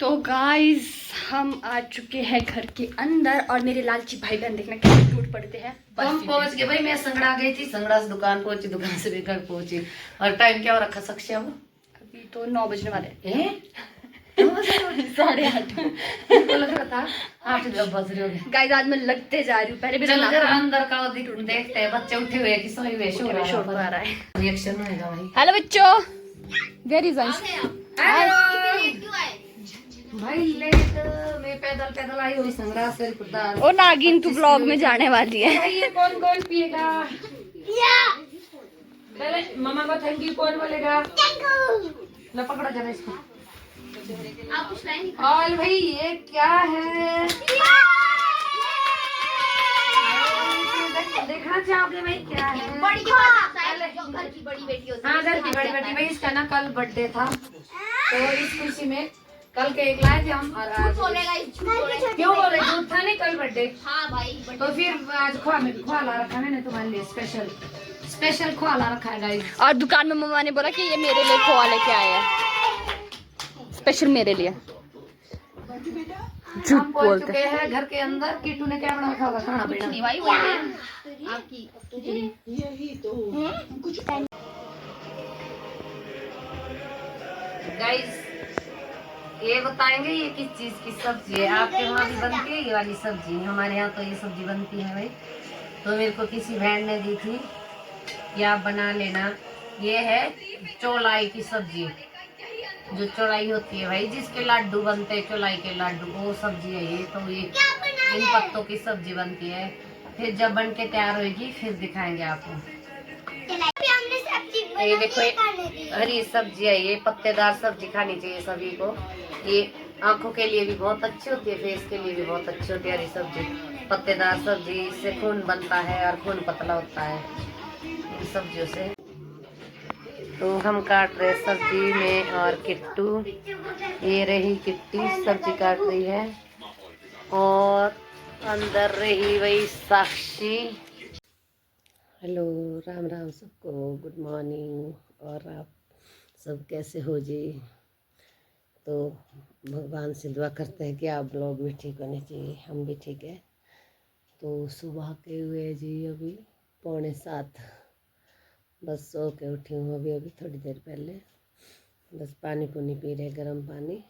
तो गाइस हम आ चुके हैं घर के अंदर और मेरे लालची भाई बहन देखना कैसे टूट पड़ते हैं। हम पहुंच गए भाई। मैं संगड़ा गई थी, संगड़ा से दुकान पहुंची, दुकान से भी घर पहुंची। और टाइम क्या हो रखा सक्ष्या? अभी तो 9 बजने वाले हैं। 8:30 लग रहा था 8 बज रहे हो। गाइस आज मैं लगते जा रही हूँ। पहले चलो जरा अंदर का देखते हैं बच्चे उठे हुए कि सोए हुए। शोर आ रहा है, रिएक्शन होगा भाई। हेलो बच्चों, वेयर इज अंश? भाई लेट मैं पैदल पैदल आई हुई संगड़ा से खुदार। ओ नागिन तू ब्लॉग में जाने वाली है। भाई ये कौन कौन पिएगा? पहले मम्मा को थैंक यू कौन बोलेगा? लो पकड़ा जरा इसको। और भाई ये क्या है? देखना चाहोगे भाई क्या है? बड़ी की बात आता है, जो घर की बड़ी बेटी होती है। हाँ घर की बड़ी बेटी। भाई इसका ना कल बर्थडे था, तो इस खुशी में कल केक लाए थे हम। और आज बोलेगा क्यों बोल रहे? झूठ था नहीं कल बर्थडे। हाँ भाई तो फिर आज खोआ ला रखा मैंने तुम्हारे लिए स्पेशल खोआ ला रखा है गाइस। और दुकान में मम्मा ने बोला कि ये मेरे लिए खोआ लेके आए हैं, स्पेशल मेरे लिए। हम पहुंच चुके हैं घर के अंदर। कीटू ने क्या बना रखा होगा खाना पीना? नहीं भाई वो आपकी गाइस ये बताएंगे ये किस चीज की सब्जी है? आपके वहाँ भी बनती है ये वाली सब्जी? हमारे यहाँ तो ये सब्जी बनती है भाई। तो मेरे को किसी बहन ने दी थी कि आप बना लेना। ये है चौलाई की सब्जी, जो चौलाई होती है भाई, जिसके लड्डू बनते हैं, चौलाई के लड्डू, वो सब्जी है ये। तो ये इन पत्तों की सब्जी बनती है। फिर जब बन के तैयार होगी फिर दिखाएंगे आपको। ये देखो हरी सब्जी है, ये पत्तेदार सब्जी खानी चाहिए सभी को। ये आंखों के लिए भी बहुत अच्छी होती है, फेस के लिए भी बहुत अच्छी होती है हरी सब्जी, पत्तेदार सब्जी। इससे खून बनता है और खून पतला होता है इन सब्जियों से। तो हम काट रहे सब्जी में, और किट्टू ये रही किट्टी सब्जी काट रही है, और अंदर रही वही साक्षी। हेलो राम राम सबको, गुड मॉर्निंग। और आप सब कैसे हो जी? तो भगवान से दुआ करते हैं कि आप लोग भी ठीक होने चाहिए, हम भी ठीक है। तो सुबह के हुए जी अभी 6:45, बस सो के उठी हूँ अभी थोड़ी देर पहले। बस पानी पुनी पी रहे, गर्म पानी।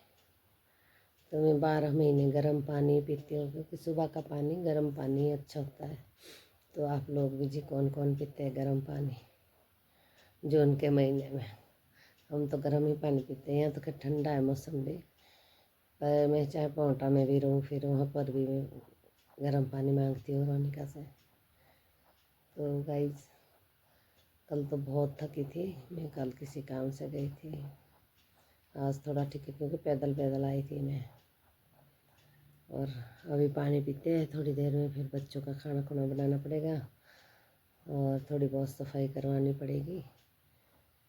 तो मैं 12 महीने गर्म पानी पीती हूँ, क्योंकि सुबह का पानी गर्म पानी अच्छा होता है। तो आप लोग भी जी कौन कौन पीते हैं गर्म पानी जून के महीने में? हम तो गर्म ही पानी पीते हैं। यहाँ तो क्या ठंडा है मौसम भी, पर मैं चाहे पोंटा में भी रहूँ फिर वहाँ पर भी मैं गर्म पानी मांगती हूँ रोनिका से। तो गाइस कल तो बहुत थकी थी मैं, कल किसी काम से गई थी। आज थोड़ा ठीक है क्योंकि पैदल पैदल आई थी मैं। और अभी पानी पीते हैं, थोड़ी देर में फिर बच्चों का खाना खुना बनाना पड़ेगा और थोड़ी बहुत सफाई करवानी पड़ेगी।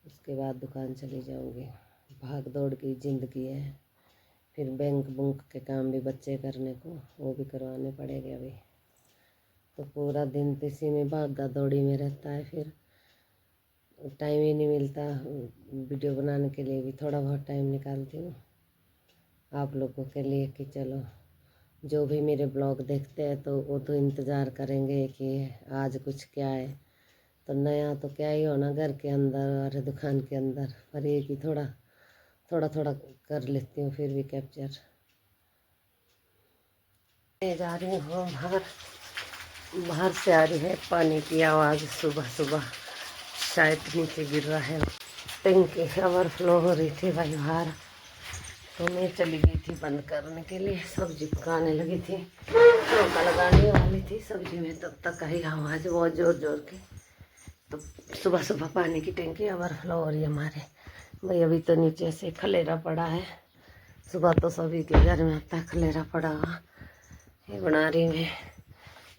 उसके बाद दुकान चली जाऊंगी। भाग दौड़ की ज़िंदगी है। फिर बैंक बुंक के काम भी बच्चे करने को, वो भी करवाने पड़ेंगे अभी। तो पूरा दिन तो इसी में भागा दौड़ी में रहता है, फिर टाइम ही नहीं मिलता। वीडियो बनाने के लिए भी थोड़ा बहुत टाइम निकालती हूँ आप लोगों के लिए, कि चलो जो भी मेरे ब्लॉग देखते हैं तो वो तो इंतज़ार करेंगे कि आज कुछ क्या है। तो नया तो क्या ही होना घर के अंदर और दुकान के अंदर, पर ये कि थोड़ा थोड़ा कर लेती हूँ फिर भी कैप्चर। जा रही हूँ बाहर से आ रही है पानी की आवाज़। सुबह सुबह शायद नीचे गिर रहा है, टंकी ओवरफ्लो हो रही थी भाई बाहर। तो मैं चली गई थी बंद करने के लिए, सब्जी पकाने लगी थी, तड़का लगाने वाली थी सब्जी में, तब तक आई आवाज़ बहुत ज़ोर ज़ोर की। तो सुबह सुबह पानी की टंकी ओवरफ्लो हो रही है हमारे भाई। अभी तो नीचे से खलेरा पड़ा है, सुबह तो सभी के घर में आता खलेरा पड़ा हुआ। ये बना रही मैं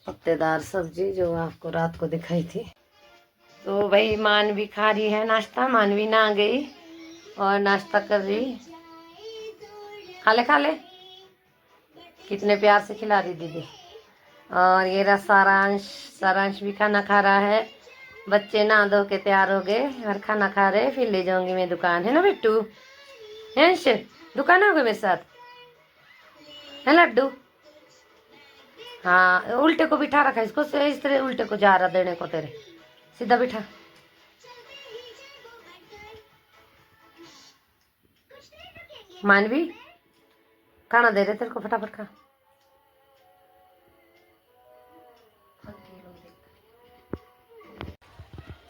पत्तेदार सब्जी जो आपको रात को दिखाई थी। तो भाई मानवी खा रही है नाश्ता, मानवी ना गई और नाश्ता कर रही। खा ले कितने प्यार से खिला रही दीदी। और ये रहा सारांश भी खाना खा रहा है। बच्चे नहा धो के तैयार हो गए और खाना खा रहे। फिर ले जाऊंगी मैं दुकान, है ना बिट्टू? हैं दुकान आओगे मेरे साथ है लड्डू? हाँ उल्टे को बिठा रखा है इसको से इस तरह उल्टे को जा रहा देने को तेरे सीधा बिठा। मानवी खाना दे रहे तेरे को फटाफट खा।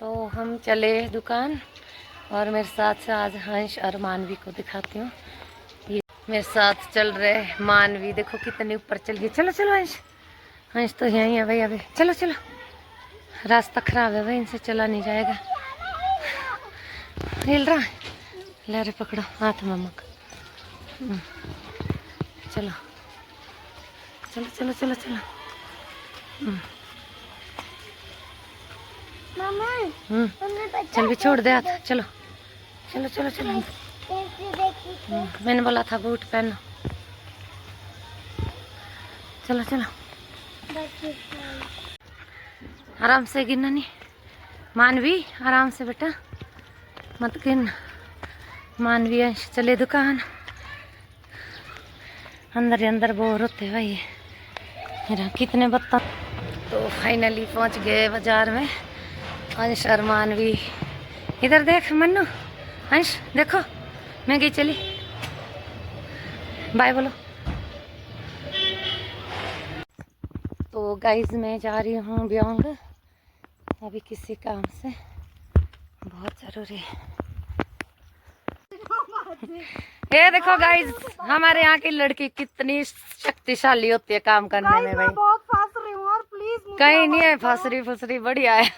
तो हम चले दुकान और मेरे साथ से आज हंस और मानवी को दिखाती हूँ। ये मेरे साथ चल रहे मानवी देखो कितने ऊपर चल गई। चलो चलो हंस, हंस तो यहीं है भाई अभी। चलो चलो रास्ता खराब है भाई इनसे चला नहीं जाएगा। हिल रहा है ले रे पकड़ो हाथ मम्मा का। चलो चलो चलो चलो चलो। चल भी छोड़ दे हाथ। चलो चलो चलो चलो। मैंने बोला था बूट पहनो। चलो चलो आराम से गिरना नहीं मानवी, आराम से बेटा मत गिरना। मानवी अंश चले दुकान। अंदर ही अंदर बोर होते भाई मेरा कितने बत्ता। तो फाइनली पहुंच गए बाजार में। अंश और मानवी इधर देख मन्नू, अंश देखो मैं गई चली। बाय बोलो। तो गाइस मैं जा रही हूँ ब्योंग अभी किसी काम से, बहुत जरूरी है। ये देखो गाइस हमारे यहाँ की लड़की कितनी शक्तिशाली होती है काम करने में भाई। बहुत फंस रही हूँ और प्लीज कहीं नहीं है फसरी फसरी बढ़िया है।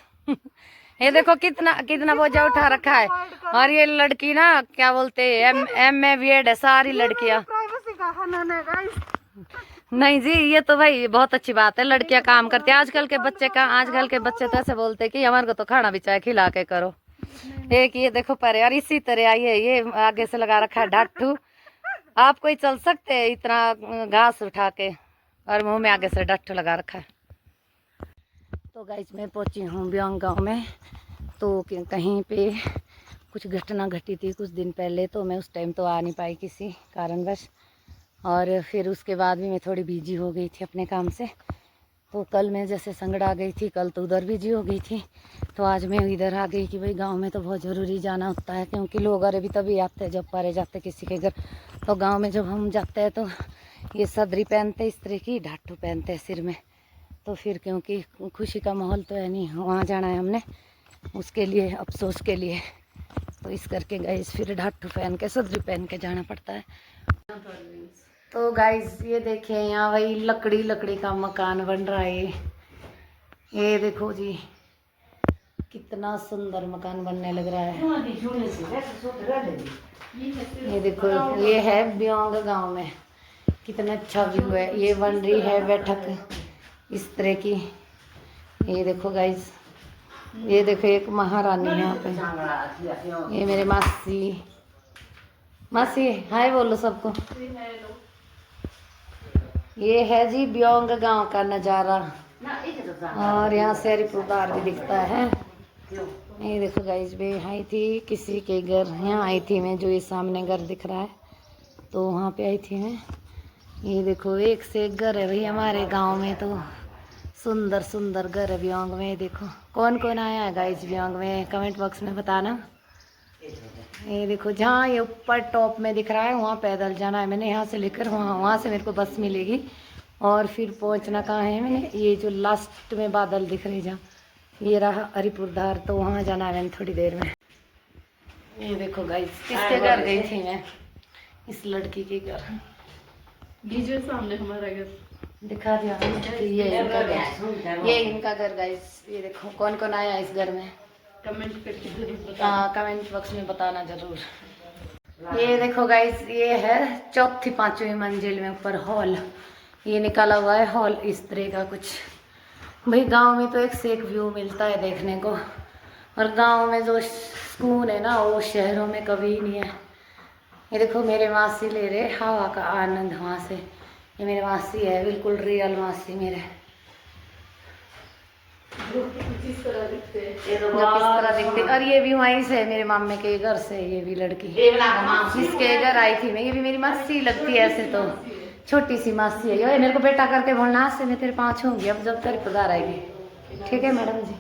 ये देखो कितना कितना बोझा उठा रखा है। और ये लड़की ना क्या बोलते हैं एम ए बीएड है सारी लड़कियां। प्राइवेसी का खाना है गाइस। नहीं जी ये तो भाई बहुत अच्छी बात है लड़कियां काम करती है। आजकल के बच्चे का आजकल के बच्चे तो ऐसे बोलते हैं कि हमारे को तो खाना भी चाहे खिला के करो। एक ये देखो पर यार इसी तरह आई है ये आगे से लगा रखा है डाटू। आप कोई चल सकते हैं इतना घास उठा के और मुंह में आगे से डाटू लगा रखा है। तो गाइस मैं पहुंची हूँ ब्योंग गाँव में। तो कहीं पे कुछ घटना घटी थी कुछ दिन पहले तो मैं उस टाइम तो आ नहीं पाई किसी कारणवश। और फिर उसके बाद भी मैं थोड़ी बिजी हो गई थी अपने काम से। तो कल मैं जैसे संगड़ा गई थी कल तो उधर बिजी हो गई थी। तो आज मैं इधर आ गई कि भाई गांव में तो बहुत ज़रूरी जाना होता है क्योंकि लोग अरे भी तभी आते हैं जब पारे जाते किसी के घर। तो गांव में जब हम जाते हैं तो ये सदरी पहनते इस तरह की ढाटू पहनते हैं सिर में। तो फिर क्योंकि खुशी का माहौल तो है नहीं वहाँ जाना है हमने उसके लिए अफसोस के लिए। तो इस करके गाइस फिर ढाटू पहन के सदरी पहन के जाना पड़ता है। तो गाइस ये देखिए यहाँ वही लकड़ी लकड़ी का मकान बन रहा है। ये देखो जी कितना सुंदर मकान बनने लग रहा है। ये देखो ये है ब्योंग गांव में कितना अच्छा व्यू है। ये बन रही है बैठक इस तरह की। ये देखो गाइस ये देखो एक महारानी है यहाँ पे। ये मेरे मासी मासी हाय बोलो सबको। ये है जी ब्योंग गांव का नज़ारा और यहाँ से हरिपुरदार भी दिखता है। ये देखो गाइस मैं आई थी किसी के घर यहाँ आई थी मैं जो ये सामने घर दिख रहा है तो वहाँ पे आई थी मैं। ये देखो एक से एक घर है भाई हमारे गांव में तो सुंदर सुंदर घर है ब्योंग में। देखो कौन कौन आया है गाइस ब्योंग में कमेंट बॉक्स में बताना। ये देखो जहाँ ये ऊपर टॉप में दिख रहा है वहाँ पैदल जाना है मैंने यहाँ से लेकर वहाँ से मेरे को बस मिलेगी और फिर पहुँचना कहाँ है मैंने ये जो लास्ट में बादल दिख रहे जहाँ ये रहा हरिपुरधार तो वहाँ जाना है मैंने थोड़ी देर में। ये देखो गाइस किसके घर गई थी मैं इस लड़की के घर। डीजे सामने हमारा घर दिखा दिया ये इनका घर ये इनका घर गाइस। ये देखो कौन कौन आया इस घर में कमेंट करके जरूर कमेंट बॉक्स में बताना जरूर। ये देखो गाइस ये है चौथी पांचवी मंजिल में ऊपर हॉल ये निकाला हुआ है हॉल इस तरह का कुछ। भाई गांव में तो एक से एक व्यू मिलता है देखने को और गांव में जो सुकून है ना वो शहरों में कभी नहीं है। ये देखो मेरे मासी ले रहे हवा का आनंद वहाँ से। ये मेरे मासी है बिल्कुल रियल मासी मेरे। किस तरह दिखते हैं। ये तो किस तरह दिखते। और ये भी वहीं से है, मेरे मामे के घर से, ये भी लड़की जिसके घर आई थी मैं, ये भी मेरी मासी लगती है ऐसे तो, छोटी सी मासी है। ये मेरे को बेटा करके बोलना, से मैं तेरे 5 होंगी अब जब तेरी पगार आएगी। ठीक है मैडम जी।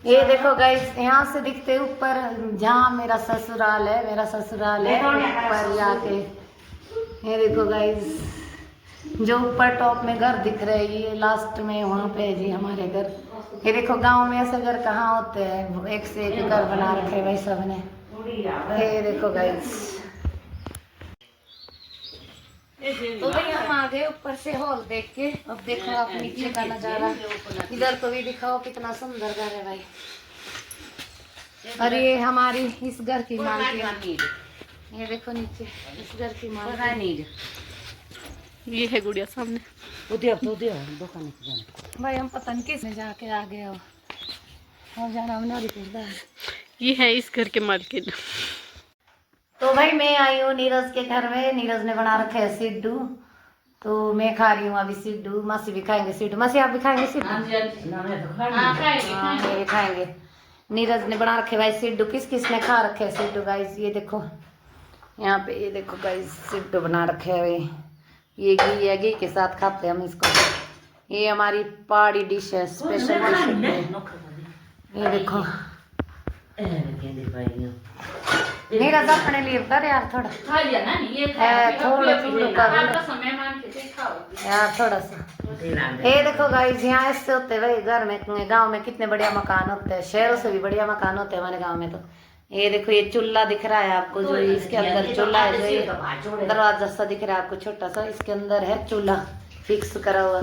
ये देखो गाइस, यहाँ से दिखते ऊपर जहाँ मेरा ससुराल है, मेरा ससुराल है ऊपर जाके। ये देखो गाइस, जो ऊपर टॉप में घर दिख रहे हैं ये लास्ट में वहाँ पे है जी हमारे घर। ये देखो गांव में ऐसे घर कहाँ होते हैं, एक से एक घर बना रखे भाई सब ने। ये देखो गाइस, तो भाई हम आ गए ऊपर से हॉल देख के। अब देखो आप नीचे का नजारा, इधर को भी दिखाओ कितना सुंदर घर है भाई। और ये हमारी इस घर की मालकिन, ये देखो नीचे इस घर की मालकिन। ये है गुड़िया सामने। भाई हम पता नहीं किस में जाके आ गए हो, और जाना हमने और ये है इस घर के मालकिन। तो भाई मैं आई हूँ नीरज के घर में। नीरज ने बना रखे है सिड्डू, तो मैं खा रही हूँ अभी सिड्डू। मासी भी खाएंगे सिड्डू। मासी आप भी खाएंगे सिड्डू? हाँ ये भी खाएंगे। नीरज ने बना रखे भाई सिड्डू। किस किस ने खा रखे है सिड्डू गाइस? ये देखो यहाँ पे, ये देखो गाइस सिड्डू बना रखे है भाई। ये घी है, घी के साथ खाते हैं हम इसको। ये हमारी पहाड़ी डिश है, स्पेशल डिश है। ये देखो नीरज अपने लिए कर यार थोड़ा, थोड़ा यार थोड़ा सा। ये देखो गाइस, यहाँ ऐसे होते भाई घर में, गांव में कितने बढ़िया मकान होते हैं, शहरों से भी बढ़िया मकान होते हैं हमारे गांव में। तो ये देखो ये चूल्हा दिख रहा है आपको, जो इसके अंदर चूल्हा है, जो ये दरवाजा सा दिख रहा है आपको छोटा सा, इसके अंदर है चूल्हा फिक्स करा हुआ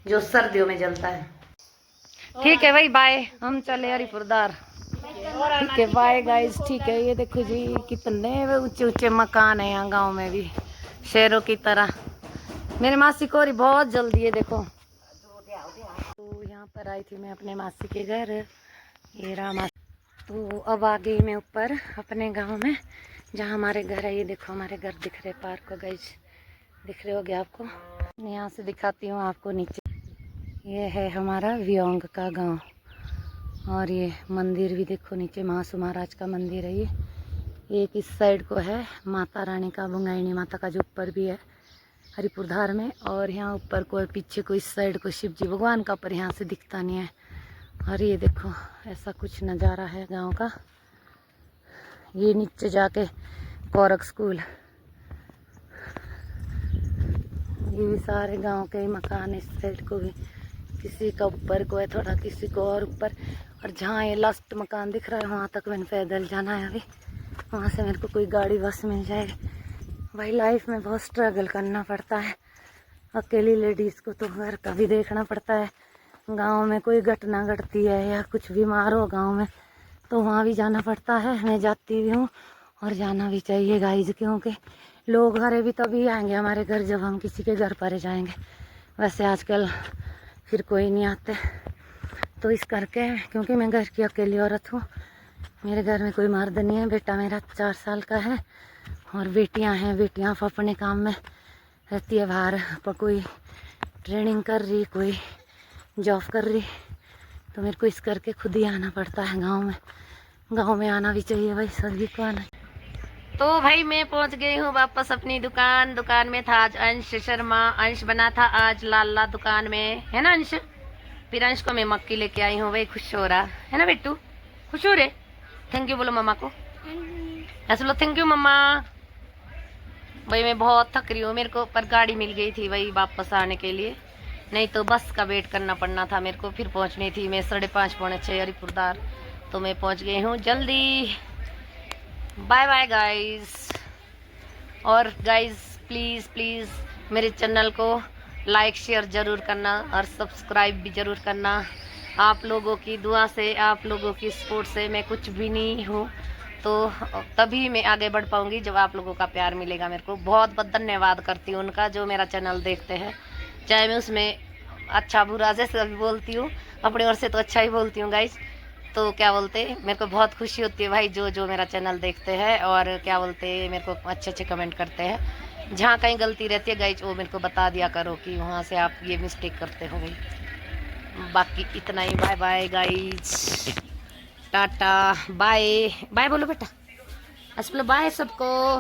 जो सर्दियों में जलता है। ठीक है भाई बाय, हम चले हरिपुरदार। ठीक है बाय गाइस। ठीक है, ये देखो जी कितने ऊंचे ऊंचे मकान है यहाँ गांव में भी, शहरों की तरह। मेरे मासी को रही बहुत जल्दी है देखो। तो यहाँ पर आई थी मैं अपने मासी के घर, ये रहा मासी। तो अब आ गई मैं ऊपर अपने गांव में जहाँ हमारे घर है। ये देखो हमारे घर दिख रहे पार्क को गाइस, दिख रहे होगे आपको। यहाँ से दिखाती हूँ आपको नीचे। ये है हमारा व्योंग का गांव, और ये मंदिर भी देखो नीचे, महासु महाराज का मंदिर है ये। एक इस साइड को है माता रानी का, बुंगाइनी माता का जो ऊपर भी है हरिपुरधार में, और यहाँ ऊपर को पीछे को इस साइड को शिव जी भगवान का, पर यहाँ से दिखता नहीं है। और ये देखो ऐसा कुछ नज़ारा है गांव का। ये नीचे जाके कौरक स्कूल, ये भी सारे गांव के मकान, इस साइड को भी किसी का ऊपर को है थोड़ा, किसी को और ऊपर। और जहाँ ये लास्ट मकान दिख रहा है वहाँ तक मैंने पैदल जाना है अभी, वहाँ से मेरे को कोई गाड़ी बस मिल जाएगी। भाई लाइफ में बहुत स्ट्रगल करना पड़ता है, अकेली लेडीज़ को तो घर का भी देखना पड़ता है। गांव में कोई घटना घटती है या कुछ बीमार हो गांव में तो वहाँ भी जाना पड़ता है। मैं जाती भी हूँ और जाना भी चाहिए गाइज, क्योंकि लोग घरे भी तभी आएंगे हमारे घर जब हम किसी के घर पर जाएंगे। वैसे आजकल फिर कोई नहीं आते, तो इस करके, क्योंकि मैं घर की अकेली औरत हूँ, मेरे घर में कोई मर्द नहीं है। बेटा मेरा 4 साल का है और बेटियाँ हैं। बेटियाँ अपने काम में रहती है बाहर, पर कोई ट्रेनिंग कर रही, कोई जॉब कर रही, तो मेरे को इस करके खुद ही आना पड़ता है गांव में। गांव में आना भी चाहिए भाई, सभी को आना। तो भाई मैं पहुंच गई हूँ वापस अपनी दुकान। दुकान में था आज अंश शर्मा, अंश बना था आज लाला दुकान में, है ना अंश? फिर अंश को मैं मक्की लेके आई हूँ भाई, खुश हो रहा है ना बेटू? खुश हो रहे? थैंक यू बोलो मम्मा को, ऐसे बोलो थैंक यू मम्मा। भाई मैं बहुत थक रही हूँ, मेरे को पर गाड़ी मिल गई थी भाई वापस आने के लिए, नहीं तो बस का वेट करना पड़ना था मेरे को। फिर पहुँचनी थी मैं 5:30 पौने 6 हरिपुरदार, तो मैं पहुँच गई हूँ जल्दी। Bye bye guys. और गाइस प्लीज़ प्लीज़ मेरे चैनल को लाइक शेयर ज़रूर करना और सब्सक्राइब भी ज़रूर करना। आप लोगों की दुआ से, आप लोगों की सपोर्ट से मैं कुछ भी नहीं हूँ, तो तभी मैं आगे बढ़ पाऊँगी जब आप लोगों का प्यार मिलेगा मेरे को। बहुत बहुत धन्यवाद करती हूँ उनका जो मेरा चैनल देखते हैं, चाहे मैं उसमें अच्छा बुरा जैसे अभी बोलती हूँ, अपनी ओर से तो अच्छा ही बोलती हूँ गाइस। तो क्या बोलते, मेरे को बहुत खुशी होती है भाई जो जो मेरा चैनल देखते हैं और क्या बोलते मेरे को अच्छे अच्छे कमेंट करते हैं। जहाँ कहीं गलती रहती है गाइज वो मेरे को बता दिया करो कि वहाँ से आप ये मिस्टेक करते हो भाई। बाकी इतना ही, bye bye guys, tata bye bye बोलो बेटा, ऐसे बोलो बाय सबको,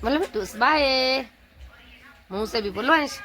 बोलो बेटू बाय, मुंह से भी बोलो ऐसे।